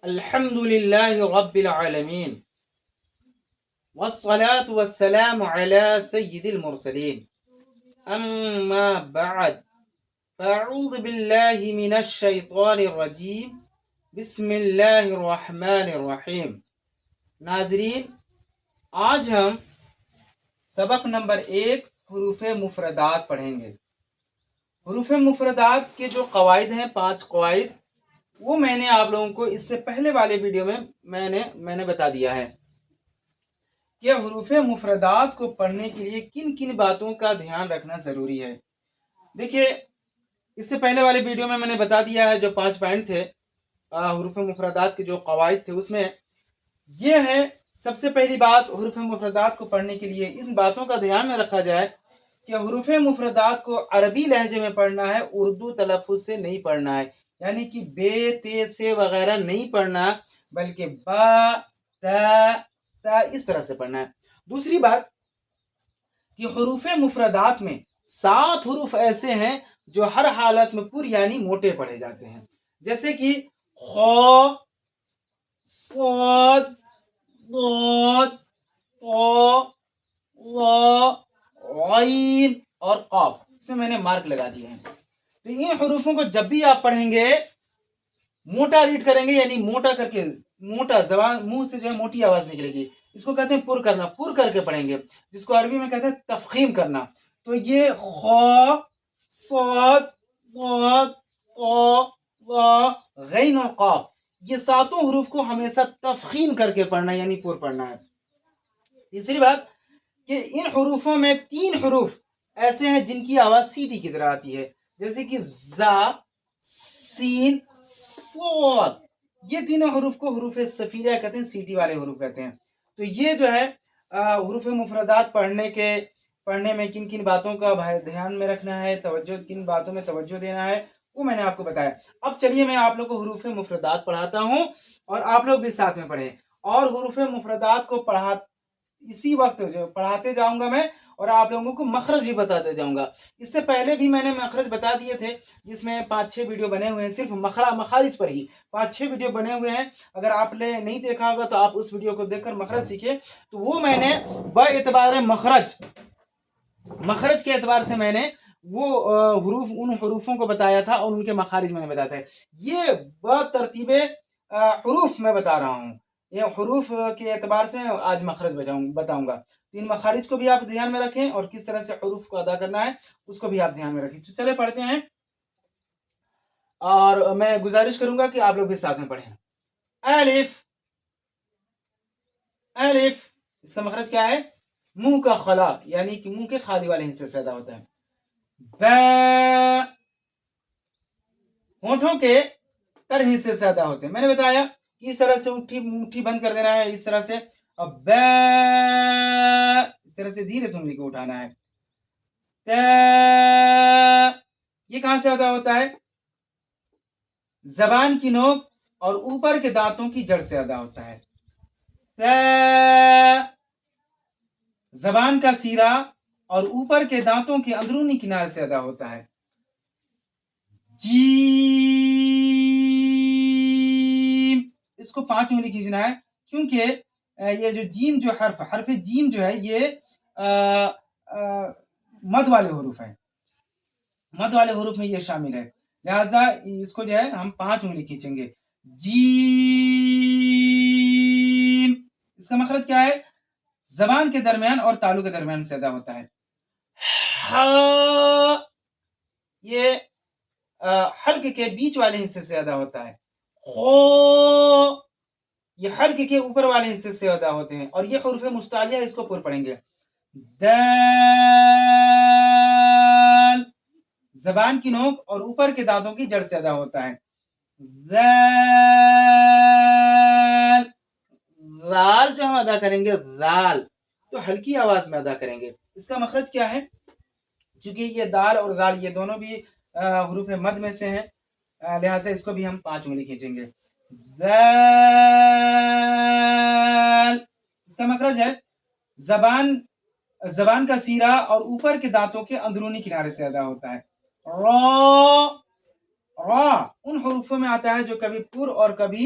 الحمد لله رب العالمين والصلاة والسلام على سيد المرسلين أما بعد فأعوذ بالله من الشيطان الرجيم بسم الله الرحمن الرحیم۔ ناظرین، آج ہم سبق نمبر 1 حروف مفردات پڑھیں گے۔ حروف مفردات کے جو قواعد ہیں 5 قواعد، وہ میں نے آپ لوگوں کو اس سے پہلے والے ویڈیو میں میں نے بتا دیا ہے کہ حروف مفردات کو پڑھنے کے لیے کن کن باتوں کا دھیان رکھنا ضروری ہے۔ دیکھیے، اس سے پہلے والے ویڈیو میں نے بتا دیا ہے جو 5 پوائنٹ تھے حروف مفردات کے جو قواعد تھے، اس میں یہ ہے سب سے پہلی بات، حروف مفردات کو پڑھنے کے لیے ان باتوں کا دھیان میں رکھا جائے کہ حروف مفردات کو عربی لہجے میں پڑھنا ہے، اردو تلفظ سے نہیں پڑھنا ہے، یعنی کہ بے تے سے وغیرہ نہیں پڑھنا، بلکہ با تا اس طرح سے پڑھنا ہے۔ دوسری بات کہ حروف مفردات میں 7 حروف ایسے ہیں جو ہر حالت میں پر یعنی موٹے پڑھے جاتے ہیں، جیسے کہ خ، صاد، ضاد، طا، ظا، عین اور قاف۔ اس میں میں نے مارک لگا دیے ہیں۔ تو ان حروفوں کو جب بھی آپ پڑھیں گے، موٹا ریڈ کریں گے، یعنی موٹا کر کے، موٹا زبان منہ سے جو ہے موٹی آواز نکلے گی، اس کو کہتے ہیں پر کرنا، پر کر کے پڑھیں گے، جس کو عربی میں کہتے ہیں تفخیم کرنا۔ تو یہ خ، صاد، ضاد، طا، ظا، غین اور قاف، یہ 7 حروف کو ہمیشہ تفخیم کر کے پڑھنا، یعنی پر پڑھنا ہے۔ تیسری بات کہ ان حروفوں میں 3 حروف ایسے ہیں جن کی آواز سیٹی کی طرح آتی ہے، جیسے کہ زا، سین، صاد۔ یہ تینوں حروف کو حروف صفیرہ کہتے ہیں، سیٹی والے حروف کہتے ہیں۔ تو یہ جو ہے حروف مفردات پڑھنے میں کن کن باتوں کا دھیان میں رکھنا ہے، کن باتوں میں توجہ دینا ہے، وہ میں نے آپ کو بتایا۔ اب چلیے میں آپ لوگ کو حروف مفردات پڑھاتا ہوں اور آپ لوگ بھی ساتھ میں پڑھیں، اور حروف مفردات کو اسی وقت پڑھاتے جاؤں گا میں، اور آپ لوگوں کو مخرج بھی بتاتے جاؤں گا۔ اس سے پہلے بھی میں نے مخرج بتا دیے تھے، جس میں 5-6 ویڈیو بنے ہوئے ہیں، صرف مخارج پر ہی 5-6 ویڈیو بنے ہوئے ہیں۔ اگر آپ نے نہیں دیکھا ہوگا تو آپ اس ویڈیو کو دیکھ کر مخرج سیکھیں۔ تو وہ میں نے باعتبار مخرج کے اعتبار سے میں نے وہ ان حروفوں کو بتایا تھا اور ان کے مخارج میں نے بتایا تھا۔ یہ بترتیب حروف میں بتا رہا ہوں، یہ حروف کے اعتبار سے آج مخرج بتاؤں گا۔ ان مخارج کو بھی آپ دھیان میں رکھیں اور کس طرح سے حروف کو ادا کرنا ہے اس کو بھی آپ دھیان میں رکھیں۔ تو چلے پڑھتے ہیں، اور میں گزارش کروں گا کہ آپ لوگ بھی ساتھ میں پڑھیں۔ الف، الف اس کا مخرج کیا ہے؟ منہ کا خلا، یعنی کہ منہ کے خالی والے حصے سے ادا ہوتا ہے۔ با، ہونٹوں کے تر حصے سے ادا ہوتے ہیں۔ میں نے بتایا کہ اس طرح سے مٹھی بند کر دینا ہے، اس طرح سے، اب با اس طرح سے دھیرے سے انگلی کو اٹھانا ہے۔ تا، یہ کہاں سے ادا ہوتا ہے؟ زبان کی نوک اور اوپر کے دانتوں کی جڑ سے ادا ہوتا ہے۔ تا، زبان کا سیرا اور اوپر کے دانتوں کے اندرونی کنارے سے ادا ہوتا ہے۔ جیم، اس کو 5 انگلی کھینچنا ہے، کیونکہ یہ جو جیم جو حرف جیم جو ہے، یہ مد والے حروف ہے، مد والے حروف میں یہ شامل ہے، لہذا اس کو جو ہے ہم 5 انگلی کھینچیں گے۔ جیم، اس کا مخرج کیا ہے؟ زبان کے درمیان اور تالو کے درمیان سے ادا ہوتا ہے۔ ہا، یہ حلق کے بیچ والے حصے سے ادا ہوتا ہے۔ خو، یہ حلق کے اوپر والے حصے سے ادا ہوتے ہیں، اور یہ حروف مستعلیہ، اس کو پر پڑھیں گے۔ دال، زبان کی نوک اور اوپر کے دانتوں کی جڑ سے ادا ہوتا ہے۔ ذال، ذال جو ہم ادا کریں گے، ذال تو ہلکی آواز میں ادا کریں گے۔ اس کا مخرج کیا ہے؟ چونکہ یہ دال اور ذال یہ دونوں بھی حروف مد میں سے ہیں، لہٰذا اس کو بھی ہم 5 انگلی کھینچیں گے۔ ذال، اس کا مخرج ہے زبان کا سیرا اور اوپر کے دانتوں کے اندرونی کنارے سے ادا ہوتا ہے۔ را، را ان حروفوں میں آتا ہے جو کبھی پر اور کبھی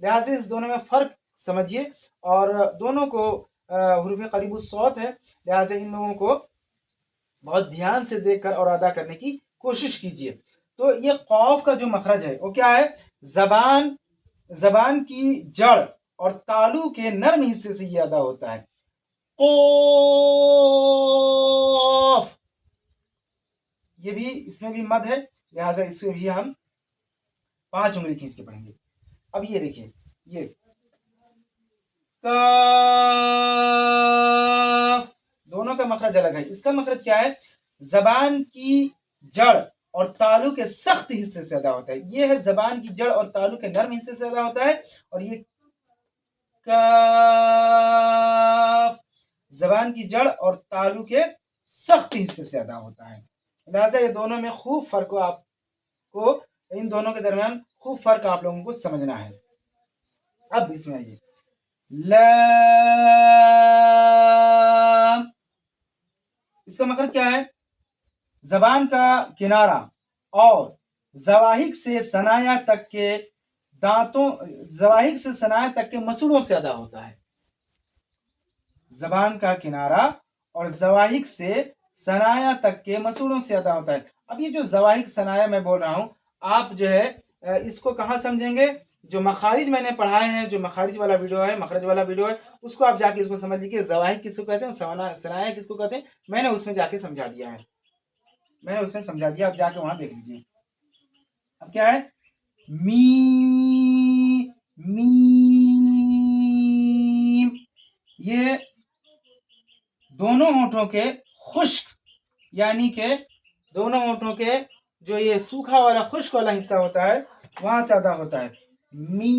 لہٰذا اس دونوں میں فرق سمجھیے اور دونوں کو حروف قریب الصوت ہے، لہٰذا ان لوگوں کو بہت دھیان سے دیکھ کر اور ادا کرنے کی کوشش کیجیے۔ تو یہ قوف کا جو مخرج ہے وہ کیا ہے؟ زبان کی جڑ اور تالو کے نرم حصے سے یہ ادا ہوتا ہے۔ قوف، یہ بھی اس میں بھی مد ہے، لہٰذا اس کو بھی ہم 5 انگلی کھینچ کے پڑھیں گے۔ اب یہ دیکھیے، یہ کاف، دونوں کا مخرج الگ ہے۔ اس کا مخرج کیا ہے؟ زبان کی جڑ اور تالو کے سخت حصے سے ادا ہوتا ہے۔ یہ ہے زبان کی جڑ اور تالو کے نرم حصے سے ادا ہوتا ہے، اور یہ کاف زبان کی جڑ اور تالو کے سخت حصے سے ادا ہوتا ہے۔ لہٰذا یہ دونوں میں خوب فرق آپ کو، ان دونوں کے درمیان خوب فرق آپ لوگوں کو سمجھنا ہے۔ اب اس میں آئیے، لام، اس کا مخرج کیا ہے؟ زبان کا کنارہ اور زواہق سے ثنایا تک کے دانتوں، زواہق سے ثنایا تک کے مسوڑوں سے ادا ہوتا ہے۔ زبان کا کنارہ اور زواہق سے ثنایا تک کے مسوڑوں سے ادا ہوتا ہے۔ اب یہ جو زواہق ثنایا میں بول رہا ہوں، آپ جو ہے اس کو کہاں سمجھیں گے؟ جو مخارج میں نے پڑھائے ہیں، جو مخارج والا ویڈیو ہے، مخرج والا ویڈیو ہے، اس کو آپ جا کے اس کو سمجھ لیجیے۔ زواہق کس کو کہتے ہیں، ثنایا کس کو کہتے ہیں، میں نے اس میں جا کے سمجھا دیا ہے، میں نے اس میں سمجھا دیا، آپ جا کے وہاں دیکھ لیجیے۔ اب کیا ہے؟ میم، یہ دونوں ہونٹوں کے خشک، یعنی کہ دونوں ہونٹوں کے جو یہ سوکھا والا خشک والا حصہ ہوتا ہے وہاں سے ادا ہوتا ہے۔ میم،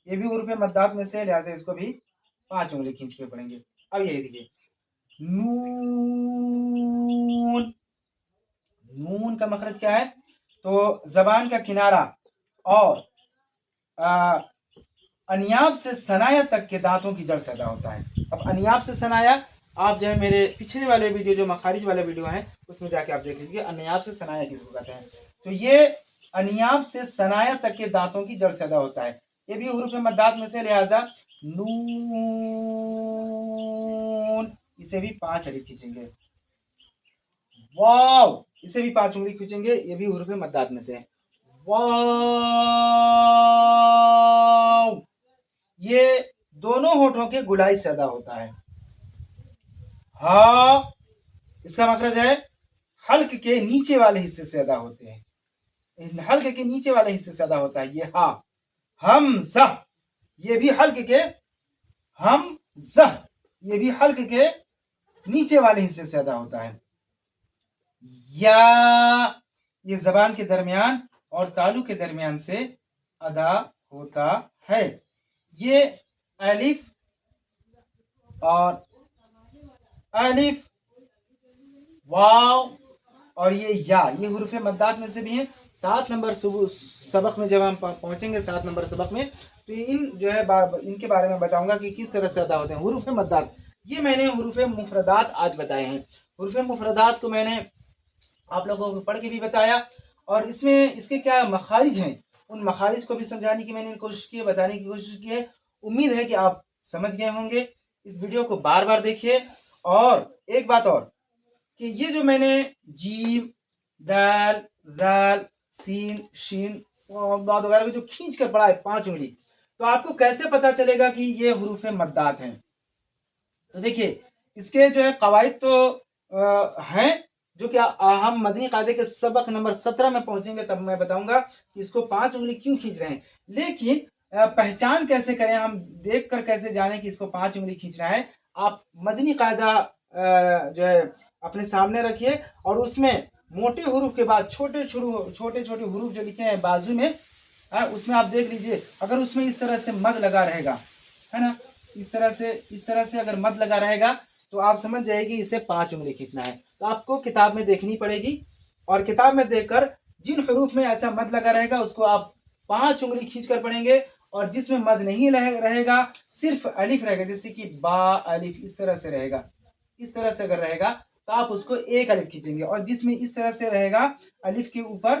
یہ بھی حروف مدات میں سے، لہٰذا اس کو بھی 5 انگلی کھینچ کے پڑھیں گے۔ اب یہ دیکھیے، نون، نون کا مخرج کیا ہے؟ تو زبان کا کنارہ اور انیاب سے ثنایا تک کے دانتوں کی جڑ سے ادا ہوتا ہے۔ اب انیاب سے ثنایا، آپ جو ہے میرے پچھلے والے ویڈیو جو مخارج والے ویڈیو ہیں اس میں جا کے آپ دیکھ لیجیے انیاب سے ثنایا کس کو کہتے ہیں۔ تو یہ انیاب سے ثنایا تک کے دانتوں کی جڑ سے ادا ہوتا ہے، یہ بھی حروف مدات میں سے، لہٰذا نون، اسے بھی 5 الف کھینچیں گے۔ واو، اسے بھی 5 انگلی کھینچیں گے، یہ بھی حروف مدات میں سے ہے۔ واو، یہ دونوں ہونٹوں کے گلائی سے ادا ہوتا ہے۔ ہا، اس کا مخرج ہے حلق کے نیچے والے حصے سے ادا ہوتے ہیں، حلق کے نیچے والے حصے سے ادا ہوتا ہے یہ ہا۔ حمزہ، یہ بھی حلق کے، حمزہ، یہ بھی حلق کے نیچے والے حصے سے ادا ہوتا ہے۔ یا، یہ زبان کے درمیان اور تالو کے درمیان سے ادا ہوتا ہے۔ یہ الف اور الف، واو اور یہ یا، یہ حروف مدات میں سے بھی ہیں۔ 7 نمبر سبق میں جب ہم پہنچیں گے 7 نمبر سبق میں، تو ان جو ہے ان کے بارے میں بتاؤں گا کہ کس طرح سے ادا ہوتے ہیں حروف مدات۔ یہ میں نے حروف مفردات آج بتائے ہیں۔ حروف مفردات کو میں نے آپ لوگوں کو پڑھ کے بھی بتایا، اور اس میں اس کے کیا مخارج ہیں، ان مخارج کو بھی سمجھانے کی میں نے کوشش کی ہے، بتانے کی کوشش کی ہے۔ امید ہے کہ آپ سمجھ گئے ہوں گے۔ اس ویڈیو کو بار بار دیکھیے۔ اور ایک بات اور کہ یہ جو میں نے جیم، دال، دال، سین، شین، صاد، ضاد وغیرہ کو جو کھینچ کر پڑھا ہے 5 انگلی، تو آپ کو کیسے پتا چلے گا کہ یہ حروف مدات ہیں؟ تو دیکھیے، اس کے جو ہے قواعد تو ہیں، جو کہ ہم مدنی قاعدے کے سبق نمبر 17 میں پہنچیں گے تب میں بتاؤں گا کہ اس کو 5 انگلی کیوں کھینچ رہے ہیں۔ لیکن پہچان کیسے کریں، ہم دیکھ کر کیسے جانیں کہ اس کو 5 انگلی کھینچنا ہے؟ آپ مدنی قاعدہ جو ہے اپنے سامنے رکھیے، اور اس میں موٹے حروف کے بعد چھوٹے چھوٹے حروف جو لکھے ہیں بازو میں، اس میں آپ دیکھ لیجئے، اگر اس میں اس طرح سے مد لگا رہے گا، ہے نا، اس طرح سے اگر مد لگا رہے گا تو آپ سمجھ جائے گی اسے 5 انگلی کھینچنا ہے۔ تو آپ کو کتاب میں دیکھنی پڑے گی، اور کتاب میں دیکھ کر جن حروف میں ایسا مد لگا رہے گا اس کو آپ 5 انگلی کھینچ کر پڑھیں گے، اور جس میں مد نہیں رہے گا، صرف الف رہے گا، جیسے کہ با الف، اس طرح سے رہے گا، اس طرح سے اگر رہے گا تو آپ اس کو 1 الف کھینچیں گے، اور جس میں اس طرح سے رہے گا الف کے اوپر